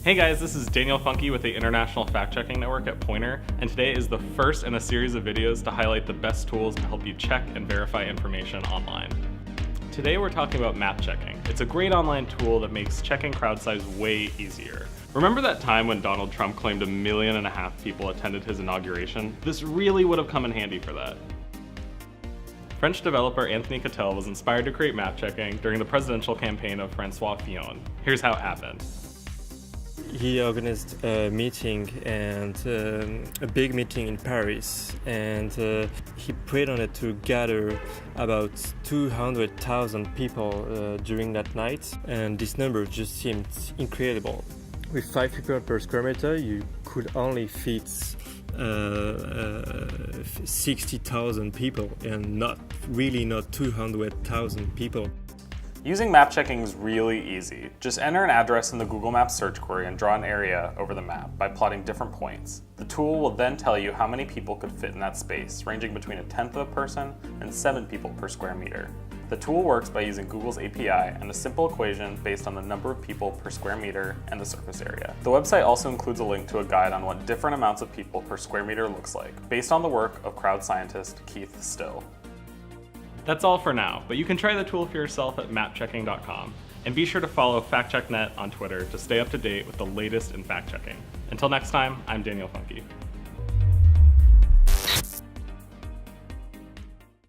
Hey guys, this is Daniel Funky with the International Fact-Checking Network at Poynter, and today is the first in a series of videos to highlight the best tools to help you check and verify information online. Today we're talking about map checking. It's a great online tool that makes checking crowd size way easier. Remember that time when Donald Trump claimed 1.5 million people attended his inauguration? This really would have come in handy for that. French developer Anthony Cattel was inspired to create map checking during the presidential campaign of François Fillon. Here's how it happened. He organized a meeting and a big meeting in Paris, and he prayed on it to gather about 200,000 people during that night, and this number just seemed incredible. With 5 people per square meter, you could only fit 60,000 people, and not 200,000 people. Using map checking is really easy. Just enter an address in the Google Maps search query and draw an area over the map by plotting different points. The tool will then tell you how many people could fit in that space, ranging between 1/10 of a person and 7 people per square meter. The tool works by using Google's API and a simple equation based on the number of people per square meter and the surface area. The website also includes a link to a guide on what different amounts of people per square meter looks like, based on the work of crowd scientist Keith Still. That's all for now, but you can try the tool for yourself at mapchecking.com. And be sure to follow FactCheckNet on Twitter to stay up to date with the latest in fact-checking. Until next time, I'm Daniel Funky.